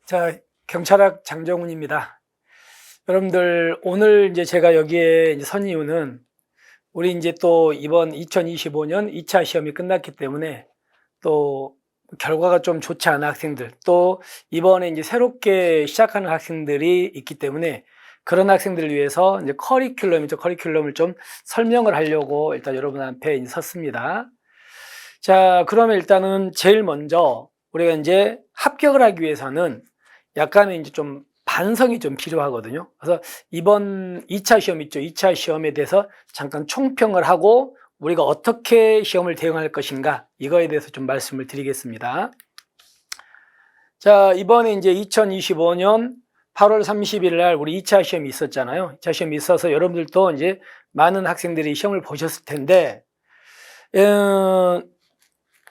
자, 경찰학 장정훈입니다. 여러분들, 오늘 이제 제가 여기에 이제 선 이유는 우리 이제 또 이번 2025년 2차 시험이 끝났기 때문에 또 결과가 좀 좋지 않은 학생들, 또 이번에 이제 새롭게 시작하는 학생들이 있기 때문에 그런 학생들을 위해서 이제 커리큘럼을 좀 설명을 하려고 일단 여러분 앞에 이제 섰습니다. 자, 그러면 일단은 제일 먼저 우리가 이제 합격을 하기 위해서는 약간의 이제 좀 반성이 좀 필요하거든요. 그래서 이번 2차 시험 있죠. 2차 시험에 대해서 잠깐 총평을 하고 우리가 어떻게 시험을 대응할 것인가, 이거에 대해서 좀 말씀을 드리겠습니다. 자, 이번에 이제 2025년 8월 30일 날 우리 2차 시험이 있었잖아요. 2차 시험이 있어서 여러분들도 이제 많은 학생들이 시험을 보셨을 텐데,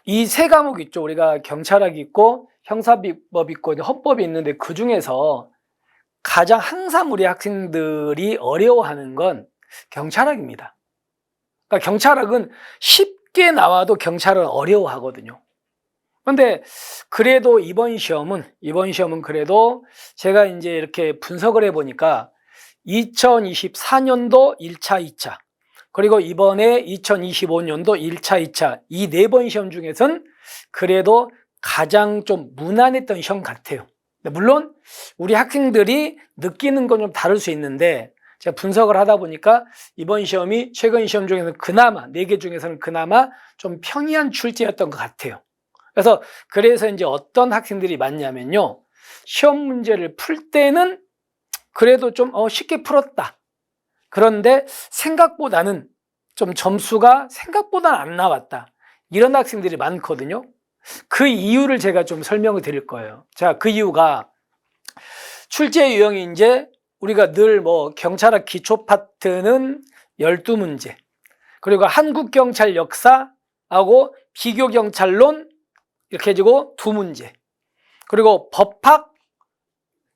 이 세 과목 있죠. 우리가 경찰학이 있고 형사법 있고 헌법이 있는데, 그 중에서 가장 항상 우리 학생들이 어려워하는 건 경찰학입니다. 그러니까 경찰학은 쉽게 나와도 경찰은 어려워하거든요. 그런데 그래도 이번 시험은 그래도 제가 이제 이렇게 분석을 해보니까 2024년도 1차, 2차, 그리고 이번에 2025년도 1차, 2차, 이 네 번 시험 중에서는 그래도 가장 좀 무난했던 시험 같아요. 물론 우리 학생들이 느끼는 건 좀 다를 수 있는데, 제가 분석을 하다 보니까 이번 시험이 최근 시험 중에서는 그나마 4개 중에서는 그나마 좀 평이한 출제였던 것 같아요. 그래서 이제 어떤 학생들이 많냐면요, 시험 문제를 풀 때는 그래도 좀 쉽게 풀었다. 그런데 생각보다는 좀 점수가 생각보다 안 나왔다. 이런 학생들이 많거든요. 그 이유를 제가 좀 설명을 드릴 거예요. 자, 그 이유가 출제 유형이 이제 우리가 늘 경찰학 기초 파트는 12문제, 그리고 한국경찰 역사하고 비교경찰론 이렇게 해주고 2문제, 그리고 법학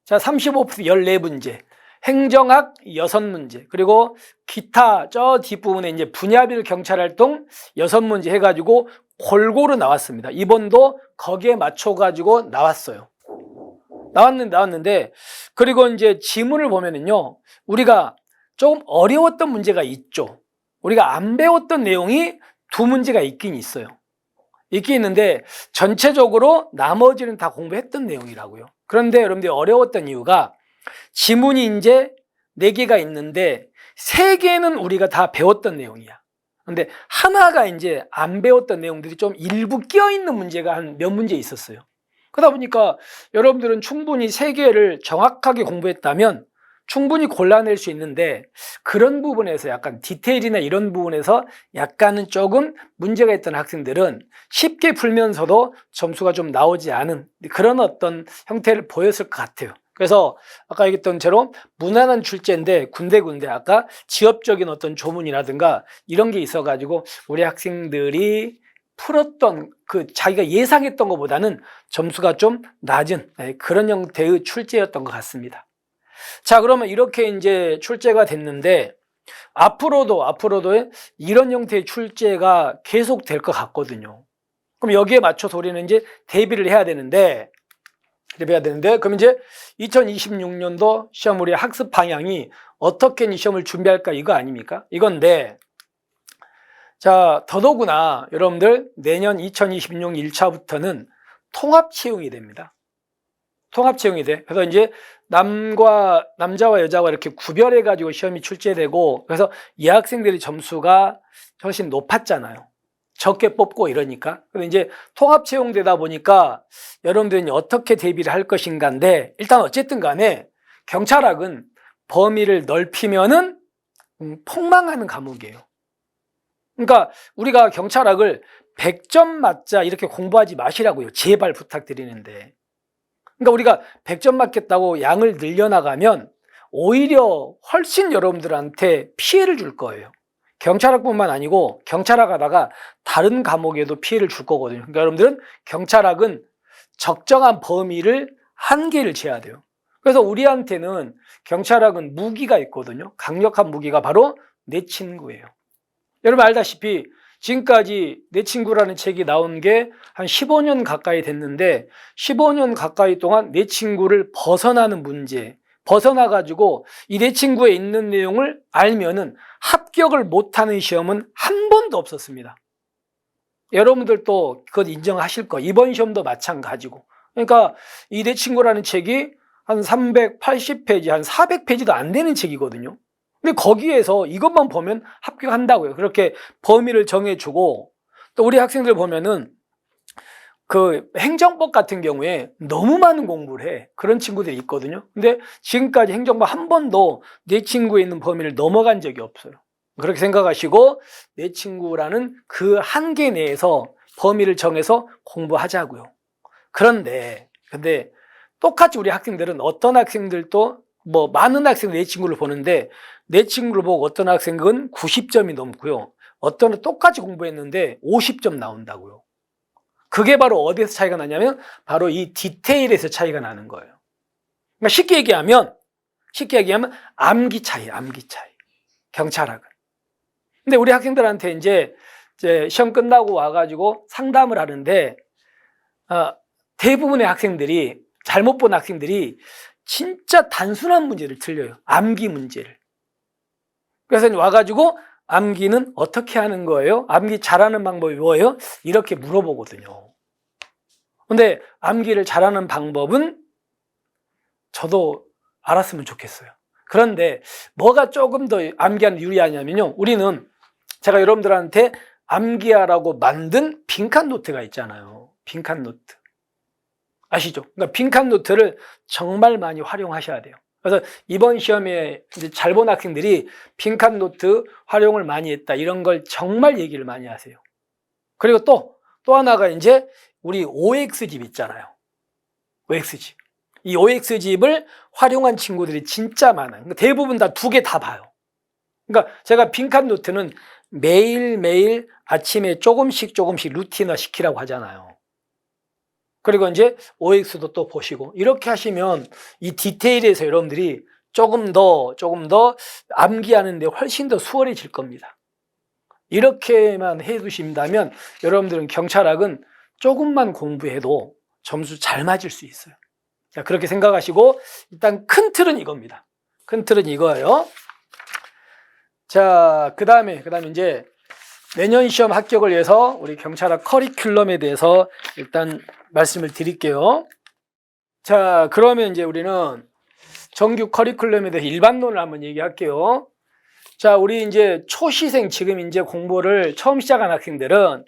자 35% 14문제, 행정학 6문제, 그리고 기타 저 뒷부분에 이제 분야별 경찰활동 6문제 해가지고 골고루 나왔습니다. 이번도 거기에 맞춰가지고 나왔는데, 그리고 이제 지문을 보면은요, 우리가 조금 어려웠던 문제가 있죠. 우리가 안 배웠던 내용이 2문제가 있긴 있어요. 있긴 있는데 전체적으로 나머지는 다 공부했던 내용이라고요. 그런데 여러분들이 어려웠던 이유가 지문이 이제 4개가 있는데 3개는 우리가 다 배웠던 내용이야. 근데 하나가 이제 안 배웠던 내용들이 좀 일부 끼어있는 문제가 한 몇 문제 있었어요. 그러다 보니까 여러분들은 충분히 3개를 정확하게 공부했다면 충분히 골라낼 수 있는데, 그런 부분에서 약간 디테일이나 이런 부분에서 약간은 조금 문제가 있던 학생들은 쉽게 풀면서도 점수가 좀 나오지 않은 그런 어떤 형태를 보였을 것 같아요. 그래서 아까 얘기했던 대로 무난한 출제인데 군데군데 아까 지엽적인 어떤 조문이라든가 이런 게 있어가지고 우리 학생들이 풀었던 자기가 예상했던 것보다는 점수가 좀 낮은 그런 형태의 출제였던 것 같습니다. 자, 그러면 이렇게 이제 출제가 됐는데 앞으로도 이런 형태의 출제가 계속 될 것 같거든요. 그럼 여기에 맞춰서 우리는 이제 대비를 해야 되는데, 그럼 이제 2026년도 시험 우리 학습 방향이 어떻게 이 시험을 준비할까, 이거 아닙니까? 이건데, 자, 더더구나 여러분들 내년 2026 1차부터는 통합 채용이 됩니다. 통합 채용이 돼. 그래서 이제 남자와 여자가 이렇게 구별해 가지고 시험이 출제되고, 그래서 이 학생들의 점수가 훨씬 높았잖아요. 적게 뽑고 이러니까. 그래서 이제 통합 채용되다 보니까 여러분들이 어떻게 대비를 할 것인가인데, 일단 어쨌든 간에 경찰학은 범위를 넓히면은 폭망하는 과목이에요. 그러니까 우리가 경찰학을 100점 맞자 이렇게 공부하지 마시라고요. 제발 부탁드리는데. 그러니까 우리가 100점 맞겠다고 양을 늘려나가면 오히려 훨씬 여러분들한테 피해를 줄 거예요. 경찰학뿐만 아니고 경찰학 하다가 다른 과목에도 피해를 줄 거거든요. 그러니까 여러분들은 경찰학은 적정한 범위를 한계를 재야 돼요. 그래서 우리한테는 경찰학은 무기가 있거든요. 강력한 무기가 바로 내 친구예요. 여러분 알다시피 지금까지 내 친구라는 책이 나온 게 한 15년 가까이 됐는데 15년 가까이 동안 내 친구를 벗어나는 문제, 벗어나가지고 이 내 친구에 있는 내용을 알면은 합격을 못하는 시험은 한 번도 없었습니다. 여러분들도 그것 인정하실 거. 이번 시험도 마찬가지고. 그러니까 이 내 친구라는 책이 한 380페이지, 한 400페이지도 안 되는 책이거든요. 근데 거기에서 이것만 보면 합격한다고요. 그렇게 범위를 정해주고, 또 우리 학생들 보면은 그 행정법 같은 경우에 너무 많은 공부를 해. 그런 친구들이 있거든요. 근데 지금까지 행정법 한 번도 내 친구에 있는 범위를 넘어간 적이 없어요. 그렇게 생각하시고 내 친구라는 그 한계 내에서 범위를 정해서 공부하자고요. 근데 똑같이 우리 학생들은 어떤 학생들도 뭐 많은 학생들 내 친구를 보는데 내 친구를 보고 어떤 학생은 90점이 넘고요. 어떤 똑같이 공부했는데 50점 나온다고요. 그게 바로 어디에서 차이가 나냐면 바로 이 디테일에서 차이가 나는 거예요. 그러니까 쉽게 얘기하면 암기 차이. 경찰학은. 근데 우리 학생들한테 이제 시험 끝나고 와가지고 상담을 하는데 대부분의 학생들이 잘못 본 학생들이 진짜 단순한 문제를 틀려요. 암기 문제를. 그래서 와가지고 암기는 어떻게 하는 거예요? 암기 잘하는 방법이 뭐예요? 이렇게 물어보거든요. 근데 암기를 잘하는 방법은 저도 알았으면 좋겠어요. 그런데 뭐가 조금 더 암기하는 유리하냐면요. 우리는 제가 여러분들한테 암기하라고 만든 빈칸 노트가 있잖아요. 빈칸 노트. 아시죠? 그러니까 빈칸 노트를 정말 많이 활용하셔야 돼요. 그래서 이번 시험에 이제 잘 본 학생들이 빈칸 노트 활용을 많이 했다. 이런 걸 정말 얘기를 많이 하세요. 그리고 또 하나가 이제 우리 OX집 있잖아요. OX집. 이 OX집을 활용한 친구들이 진짜 많아요. 그러니까 대부분 다 2개 다 봐요. 그러니까 제가 빈칸 노트는 매일매일 아침에 조금씩 루틴화 시키라고 하잖아요. 그리고 이제 OX도 또 보시고 이렇게 하시면 이 디테일에서 여러분들이 조금 더 암기하는데 훨씬 더 수월해질 겁니다. 이렇게만 해두신다면 여러분들은 경찰학은 조금만 공부해도 점수 잘 맞을 수 있어요. 자, 그렇게 생각하시고 일단 큰 틀은 이겁니다. 큰 틀은 이거예요. 자, 그 다음에 이제 내년 시험 합격을 위해서 우리 경찰학 커리큘럼에 대해서 일단 말씀을 드릴게요. 자, 그러면 이제 우리는 정규 커리큘럼에 대해서 일반론을 한번 얘기할게요. 자, 우리 이제 초시생 지금 이제 공부를 처음 시작한 학생들은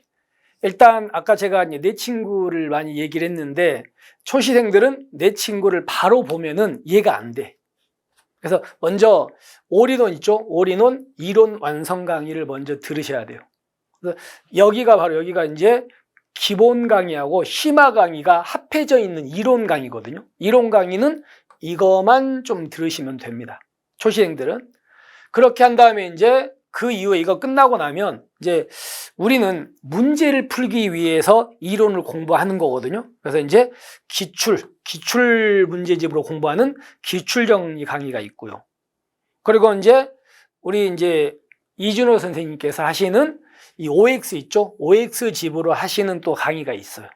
일단 아까 제가 내 친구를 많이 얘기를 했는데 초시생들은 내 친구를 바로 보면은 이해가 안 돼. 그래서 먼저 올인원 있죠? 올인원 이론 완성 강의를 먼저 들으셔야 돼요. 그래서 여기가 이제 기본 강의하고 심화 강의가 합해져 있는 이론 강의거든요. 이론 강의는 이거만 좀 들으시면 됩니다. 초시생들은. 그렇게 한 다음에 이제 그 이후에 이거 끝나고 나면 이제 우리는 문제를 풀기 위해서 이론을 공부하는 거거든요. 그래서 이제 기출 문제집으로 공부하는 기출정리 강의가 있고요. 그리고 이제 우리 이제 이준호 선생님께서 하시는 이 OX 있죠? OX 집으로 하시는 또 강의가 있어요.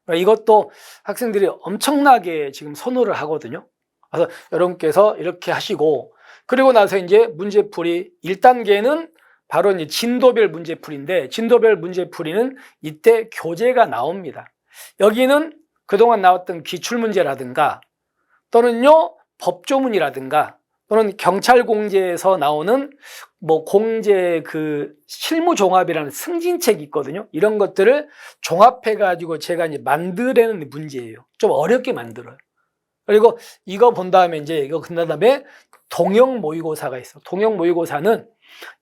그러니까 이것도 학생들이 엄청나게 지금 선호를 하거든요. 그래서 여러분께서 이렇게 하시고 그리고 나서 이제 문제풀이 1단계는 바로 이제 진도별 문제풀이인데 진도별 문제풀이는 이때 교재가 나옵니다. 여기는 그동안 나왔던 기출문제라든가 또는요 법조문이라든가 또는 경찰공제에서 나오는 뭐 공제 그 실무종합이라는 승진책이 있거든요. 이런 것들을 종합해가지고 제가 이제 만들어내는 문제예요. 좀 어렵게 만들어요. 그리고 이거 본 다음에 이제 이거 끝난 다음에 동형 모의고사가 있어. 동형 모의고사는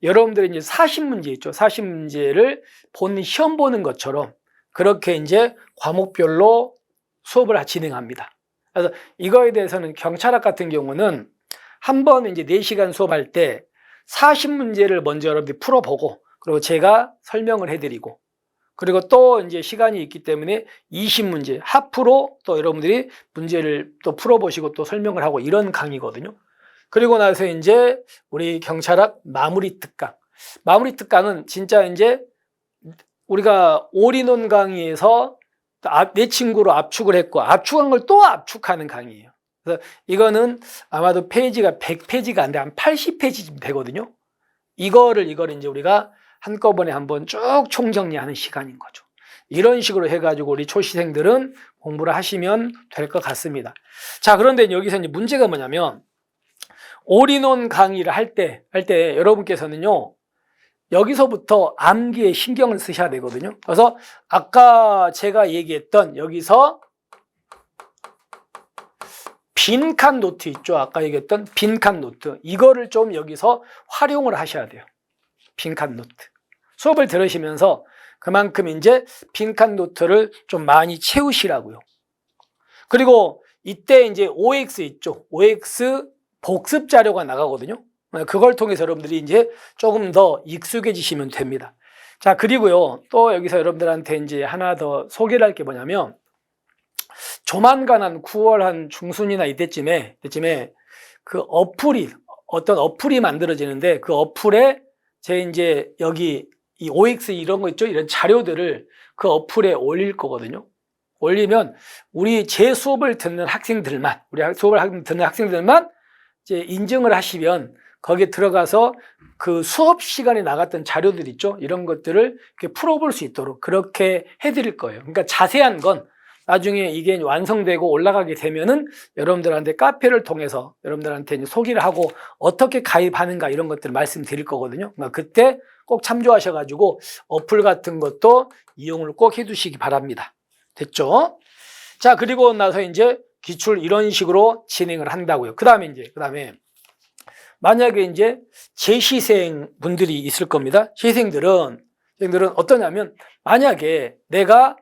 여러분들이 이제 40문제 있죠. 40문제를 본 시험 보는 것처럼 그렇게 이제 과목별로 수업을 진행합니다. 그래서 이거에 대해서는 경찰학 같은 경우는 한 번 이제 4시간 수업할 때 40문제를 먼저 여러분들이 풀어보고 그리고 제가 설명을 해드리고 그리고 또 이제 시간이 있기 때문에 20문제 하프로 또 여러분들이 문제를 또 풀어보시고 또 설명을 하고 이런 강의거든요. 그리고 나서 이제 우리 경찰학 마무리 특강. 마무리 특강은 진짜 이제 우리가 올인원 강의에서 내 친구로 압축을 했고 압축한 걸 또 압축하는 강의예요. 그래서 이거는 아마도 페이지가 100페이지가 안 돼, 한 80페이지쯤 되거든요. 이거를 이제 우리가 한꺼번에 한번 쭉 총정리하는 시간인 거죠. 이런 식으로 해가지고 우리 초시생들은 공부를 하시면 될 것 같습니다. 자, 그런데 여기서 이제 문제가 뭐냐면 올인원 강의를 할 때 여러분께서는요, 여기서부터 암기에 신경을 쓰셔야 되거든요. 그래서 아까 제가 얘기했던 여기서 빈칸 노트 있죠. 아까 얘기했던 빈칸 노트. 이거를 좀 여기서 활용을 하셔야 돼요. 빈칸 노트. 수업을 들으시면서 그만큼 이제 빈칸 노트를 좀 많이 채우시라고요. 그리고 이때 이제 OX 있죠. OX 복습 자료가 나가거든요. 그걸 통해서 여러분들이 이제 조금 더 익숙해지시면 됩니다. 자, 그리고요, 또 여기서 여러분들한테 이제 하나 더 소개를 할 게 뭐냐면, 조만간 한 9월 한 중순이나 이때쯤에 그 어떤 어플이 만들어지는데, 그 어플에 제 이제 여기 이 OX 이런 거 있죠? 이런 자료들을 그 어플에 올릴 거거든요. 올리면 제 수업을 듣는 학생들만, 듣는 학생들만 이제 인증을 하시면 거기에 들어가서 그 수업 시간에 나갔던 자료들 있죠? 이런 것들을 이렇게 풀어볼 수 있도록 그렇게 해드릴 거예요. 그러니까 자세한 건 나중에 이게 완성되고 올라가게 되면은 여러분들한테 카페를 통해서 여러분들한테 이제 소개를 하고 어떻게 가입하는가 이런 것들을 말씀드릴 거거든요. 그러니까 그때 꼭 참조하셔가지고 어플 같은 것도 이용을 꼭 해두시기 바랍니다. 됐죠? 자, 그리고 나서 이제 기출 이런 식으로 진행을 한다고요. 그 다음에 만약에 이제 재시생 분들이 있을 겁니다. 재생들은 어떠냐면, 만약에 내가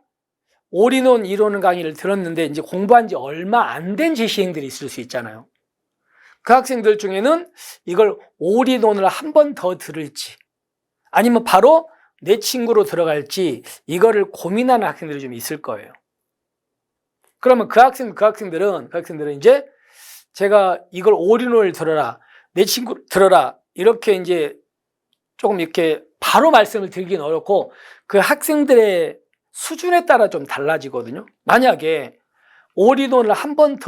올인원 이론 강의를 들었는데 이제 공부한 지 얼마 안 된 재시생들이 있을 수 있잖아요. 그 학생들 중에는 이걸 올인원을 한 번 더 들을지 아니면 바로 내 친구로 들어갈지 이거를 고민하는 학생들이 좀 있을 거예요. 그러면 그 학생들은 이제 제가 이걸 올인원을 들어라, 내 친구 들어라, 이렇게 이제 조금 이렇게 바로 말씀을 드리긴 어렵고 그 학생들의 수준에 따라 좀 달라지거든요. 만약에 올인원을 한 번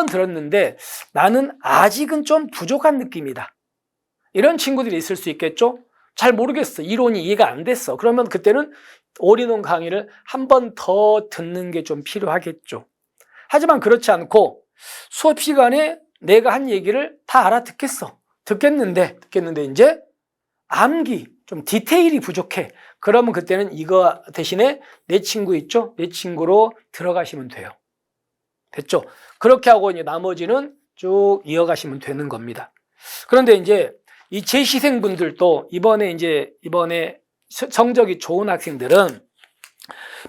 들었는데 나는 아직은 좀 부족한 느낌이다, 이런 친구들이 있을 수 있겠죠. 잘 모르겠어, 이론이 이해가 안 됐어. 그러면 그때는 올인원 강의를 한 번 더 듣는 게 좀 필요하겠죠. 하지만 그렇지 않고 수업 시간에 내가 한 얘기를 다 알아듣겠어. 듣겠는데 이제 암기, 좀 디테일이 부족해. 그러면 그때는 이거 대신에 내 친구 있죠? 내 친구로 들어가시면 돼요. 됐죠? 그렇게 하고 이제 나머지는 쭉 이어가시면 되는 겁니다. 그런데 이제 이 재시생분들도 이번에 성적이 좋은 학생들은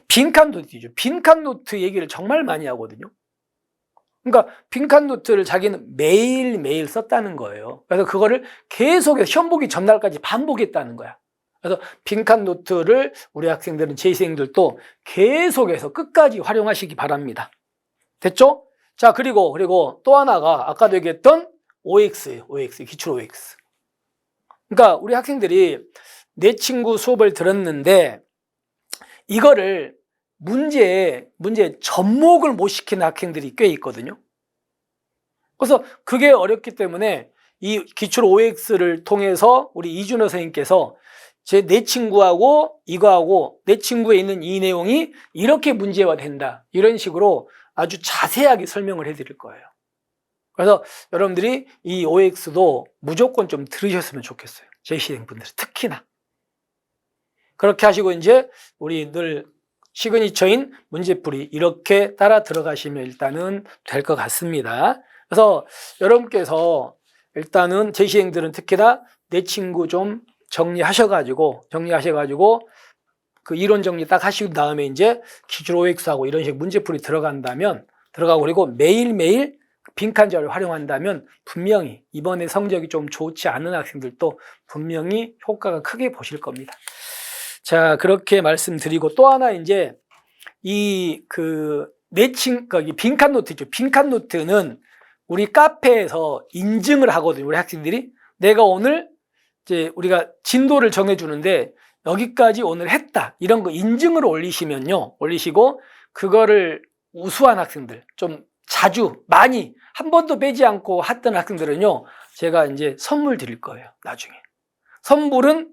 빈칸 노트죠. 빈칸 노트 얘기를 정말 많이 하거든요. 그러니까 빈칸 노트를 자기는 매일매일 썼다는 거예요. 그래서 그거를 계속해서 시험 보기 전날까지 반복했다는 거야. 그래서 빈칸 노트를 우리 학생들은, 재시생들도 계속해서 끝까지 활용하시기 바랍니다. 됐죠? 자, 그리고 또 하나가 아까도 얘기했던 OX예요. 기출 OX. 그러니까 우리 학생들이 내 친구 수업을 들었는데 이거를 문제에 접목을 못 시키는 학생들이 꽤 있거든요. 그래서 그게 어렵기 때문에 이 기출 OX를 통해서 우리 이준호 선생님께서 내 친구하고 이거하고 내 친구에 있는 이 내용이 이렇게 문제화 된다, 이런 식으로 아주 자세하게 설명을 해드릴 거예요. 그래서 여러분들이 이 OX도 무조건 좀 들으셨으면 좋겠어요. 재시생분들 특히나. 그렇게 하시고 이제 우리 늘 시그니처인 문제풀이 이렇게 따라 들어가시면 일단은 될 것 같습니다. 그래서 여러분께서 일단은 재시생들은 특히나 내 친구 좀 정리하셔가지고 그 이론 정리 딱 하시고 다음에 이제 기출 OX하고 이런 식 문제풀이 들어가고 그리고 매일매일 빈칸 자료를 활용한다면 분명히 이번에 성적이 좀 좋지 않은 학생들도 분명히 효과가 크게 보실 겁니다. 자, 그렇게 말씀드리고 또 하나 이제 빈칸 노트죠. 빈칸 노트는 우리 카페에서 인증을 하거든요. 우리 학생들이 내가 오늘 이제 우리가 진도를 정해주는데 여기까지 오늘 했다. 이런 거 인증을 올리시면요. 올리시고 그거를 우수한 학생들, 좀 자주, 많이, 한 번도 빼지 않고 했던 학생들은요. 제가 이제 선물 드릴 거예요. 나중에. 선물은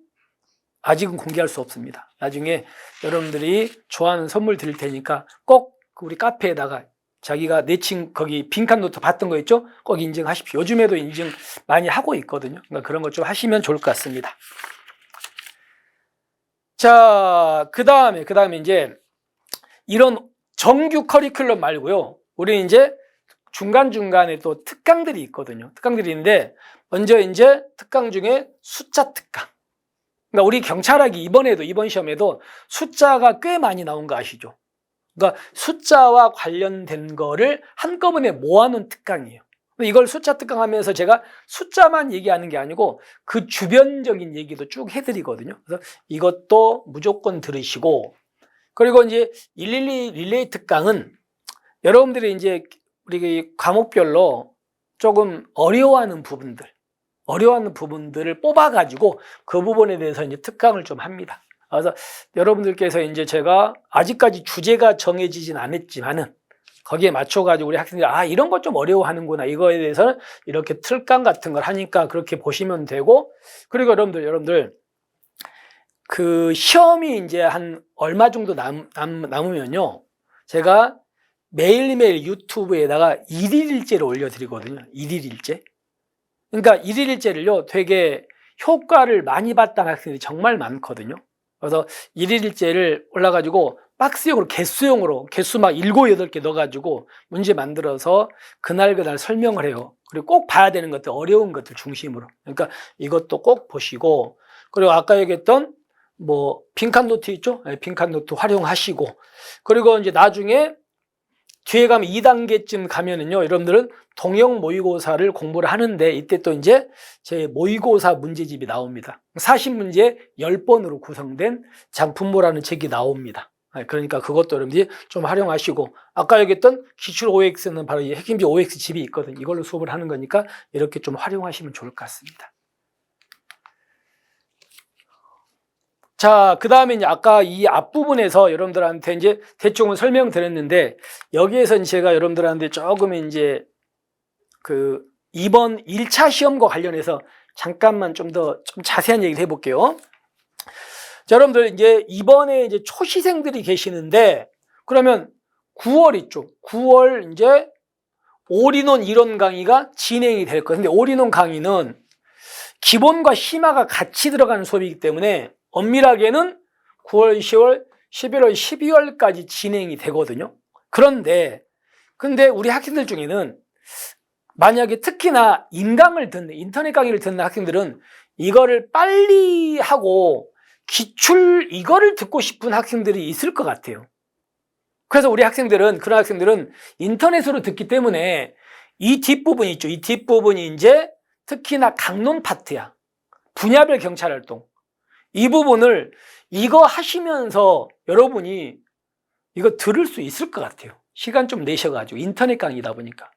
아직은 공개할 수 없습니다. 나중에 여러분들이 좋아하는 선물 드릴 테니까 꼭 우리 카페에다가 자기가 거기 빈칸 노트 봤던 거 있죠? 꼭 인증하십시오. 요즘에도 인증 많이 하고 있거든요. 그러니까 그런 것 좀 하시면 좋을 것 같습니다. 자, 그 다음에 이제 이런 정규 커리큘럼 말고요. 우리 이제 중간중간에 또 특강들이 있거든요. 특강들이 있는데 먼저 이제 특강 중에 숫자 특강. 그러니까 우리 경찰학이 이번 시험에도 숫자가 꽤 많이 나온 거 아시죠? 그러니까 숫자와 관련된 거를 한꺼번에 모아놓은 특강이에요. 이걸 숫자 특강 하면서 제가 숫자만 얘기하는 게 아니고 그 주변적인 얘기도 쭉 해드리거든요. 그래서 이것도 무조건 들으시고, 그리고 이제 112 릴레이 특강은 여러분들이 이제 우리 과목별로 조금 어려워하는 부분들을 뽑아가지고 그 부분에 대해서 이제 특강을 좀 합니다. 그래서 여러분들께서 이제 제가 아직까지 주제가 정해지진 않았지만은 거기에 맞춰가지고 우리 학생들이 이런 거 좀 어려워하는구나. 이거에 대해서는 이렇게 특강 같은 걸 하니까 그렇게 보시면 되고, 그리고 여러분들 그 시험이 이제 한 얼마 정도 남으면요. 제가 매일매일 유튜브에다가 1일일제를 올려드리거든요. 1일일제. 그러니까 1일일제를요, 되게 효과를 많이 봤다는 학생들이 정말 많거든요. 그래서 1일일제를 올라가지고 박스용으로, 개수 막 7, 8개 넣어가지고 문제 만들어서 그날 설명을 해요. 그리고 꼭 봐야 되는 것들, 어려운 것들 중심으로. 그러니까 이것도 꼭 보시고, 그리고 아까 얘기했던 빈칸 노트 있죠? 네, 빈칸 노트 활용하시고, 그리고 이제 나중에 뒤에 가면 2단계쯤 가면은요, 여러분들은 동형 모의고사를 공부를 하는데 이때 또 이제 제 모의고사 문제집이 나옵니다. 40문제 10번으로 구성된 장품모라는 책이 나옵니다. 그러니까 그것도 여러분들이 좀 활용하시고, 아까 얘기했던 기출 OX는 바로 이 핵심지 OX 집이 있거든요. 이걸로 수업을 하는 거니까 이렇게 좀 활용하시면 좋을 것 같습니다. 자, 그 다음에 이제 아까 이 앞부분에서 여러분들한테 이제 대충은 설명드렸는데, 여기에서 제가 여러분들한테 조금 이제 그 이번 1차 시험과 관련해서 잠깐만 좀 자세한 얘기를 해볼게요. 자, 여러분들 이제 이번에 이제 초시생들이 계시는데, 그러면 9월 있죠. 9월 이제 올인원 이론 강의가 진행이 될 거예요. 근데 올인원 강의는 기본과 심화가 같이 들어가는 수업이기 때문에 엄밀하게는 9월, 10월, 11월, 12월까지 진행이 되거든요. 근데 우리 학생들 중에는 만약에 특히나 인터넷 강의를 듣는 학생들은 이거를 빨리 하고 기출 이거를 듣고 싶은 학생들이 있을 것 같아요. 그래서 그런 학생들은 인터넷으로 듣기 때문에 이 뒷부분이 있죠. 이 뒷부분이 이제 특히나 강론 파트야. 분야별 경찰활동. 이 부분을 이거 하시면서 여러분이 이거 들을 수 있을 것 같아요. 시간 좀 내셔가지고, 인터넷 강의다 보니까.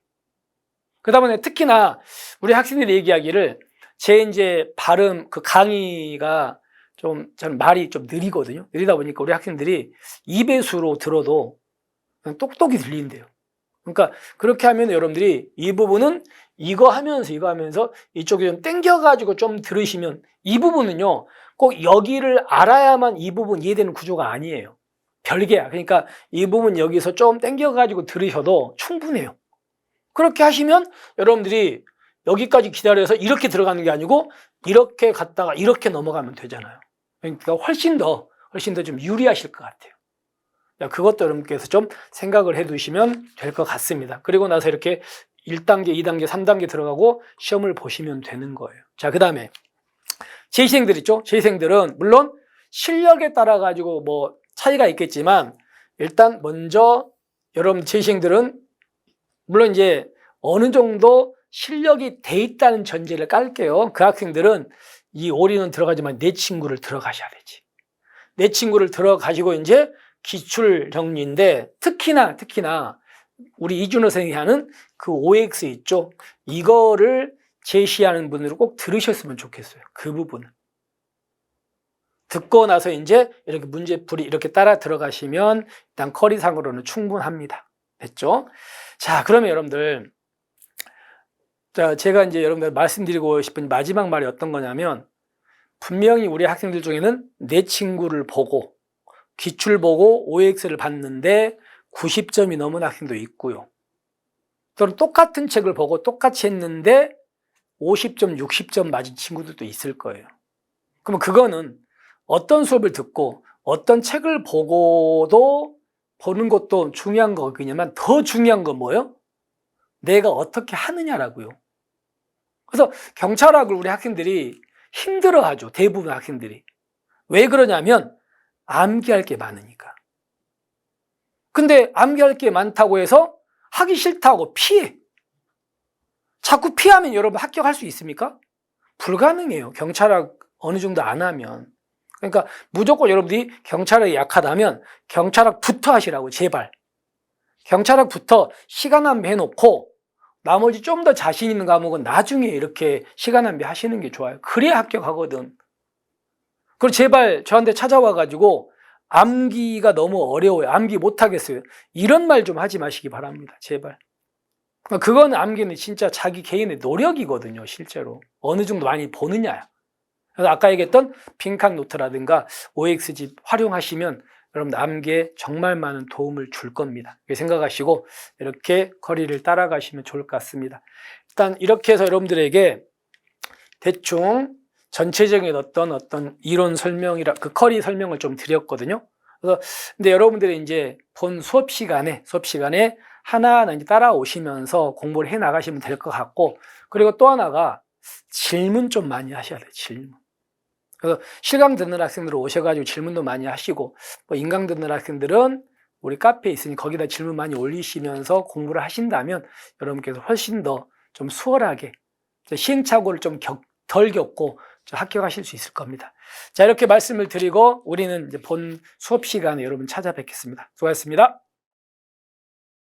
그다음에 특히나 우리 학생들이 얘기하기를 제 이제 발음, 그 강의가 저는 말이 좀 느리거든요. 느리다 보니까 우리 학생들이 2배수로 들어도 그냥 똑똑히 들린대요. 그러니까 그렇게 하면 여러분들이 이 부분은 이거 하면서 이쪽에 좀 땡겨가지고 좀 들으시면, 이 부분은요, 꼭 여기를 알아야만 이 부분 이해되는 구조가 아니에요. 별개야. 그러니까 이 부분 여기서 좀 땡겨가지고 들으셔도 충분해요. 그렇게 하시면 여러분들이 여기까지 기다려서 이렇게 들어가는 게 아니고 이렇게 갔다가 이렇게 넘어가면 되잖아요. 그러니까 훨씬 더 좀 유리하실 것 같아요. 그것도 여러분께서 좀 생각을 해 두시면 될 것 같습니다. 그리고 나서 이렇게 1단계, 2단계, 3단계 들어가고 시험을 보시면 되는 거예요. 자, 그 다음에 재시생들 있죠? 재시생들은 물론 실력에 따라 가지고 차이가 있겠지만, 일단 먼저 여러분 재시생들은 물론 이제 어느 정도 실력이 돼 있다는 전제를 깔게요. 그 학생들은 이 올인원 들어가지만 내 친구를 들어가셔야 되지. 내 친구를 들어가시고 이제 기출 정리인데, 특히나 우리 이준호 선생님이 하는 그 OX 있죠? 이거를 제시하는 분들은 꼭 들으셨으면 좋겠어요. 그 부분은. 듣고 나서 이제 이렇게 문제풀이 이렇게 따라 들어가시면 일단 커리상으로는 충분합니다. 됐죠? 자, 그러면 여러분들, 자, 제가 이제 여러분들 말씀드리고 싶은 마지막 말이 어떤 거냐면, 분명히 우리 학생들 중에는 내 친구를 보고 기출 보고 OX를 봤는데 90점이 넘은 학생도 있고요. 또는 똑같은 책을 보고 똑같이 했는데 50점, 60점 맞은 친구들도 있을 거예요. 그러면 그거는 어떤 수업을 듣고 어떤 책을 보고도 보는 것도 중요한 거겠지만 더 중요한 건 뭐예요? 내가 어떻게 하느냐라고요. 그래서 경찰학을 우리 학생들이 힘들어하죠. 대부분 학생들이. 왜 그러냐면 암기할 게 많으니까. 근데 암기할 게 많다고 해서 하기 싫다고 피해. 자꾸 피하면 여러분 합격할 수 있습니까? 불가능해요. 경찰학 어느 정도 안 하면. 그러니까 무조건 여러분들이 경찰학이 약하다면 경찰학부터 하시라고, 제발. 경찰학부터 시간 낭비 해놓고 나머지 좀 더 자신 있는 과목은 나중에 이렇게 시간 낭비 하시는 게 좋아요. 그래야 합격하거든. 그리고 제발 저한테 찾아와가지고 암기가 너무 어려워요. 암기 못하겠어요. 이런 말 좀 하지 마시기 바랍니다. 제발. 그건 암기는 진짜 자기 개인의 노력이거든요. 실제로. 어느 정도 많이 보느냐야. 그래서 아까 얘기했던 빈칸 노트라든가 OX집 활용하시면 여러분 암기에 정말 많은 도움을 줄 겁니다. 이렇게 생각하시고 이렇게 커리를 따라가시면 좋을 것 같습니다. 일단 이렇게 해서 여러분들에게 대충 전체적인 어떤 이론 설명이라 그 커리 설명을 좀 드렸거든요. 그래서 근데 여러분들이 이제 본 수업 시간에 하나하나 이제 따라오시면서 공부를 해 나가시면 될 것 같고, 그리고 또 하나가 질문 좀 많이 하셔야 돼요. 질문. 그래서 실강 듣는 학생들 오셔가지고 질문도 많이 하시고, 뭐 인강 듣는 학생들은 우리 카페에 있으니 거기다 질문 많이 올리시면서 공부를 하신다면 여러분께서 훨씬 더 좀 수월하게 시행착오를 좀 덜 겪고 합격하실 수 있을 겁니다. 자, 이렇게 말씀을 드리고 우리는 이제 본 수업 시간에 여러분 찾아뵙겠습니다. 수고하셨습니다.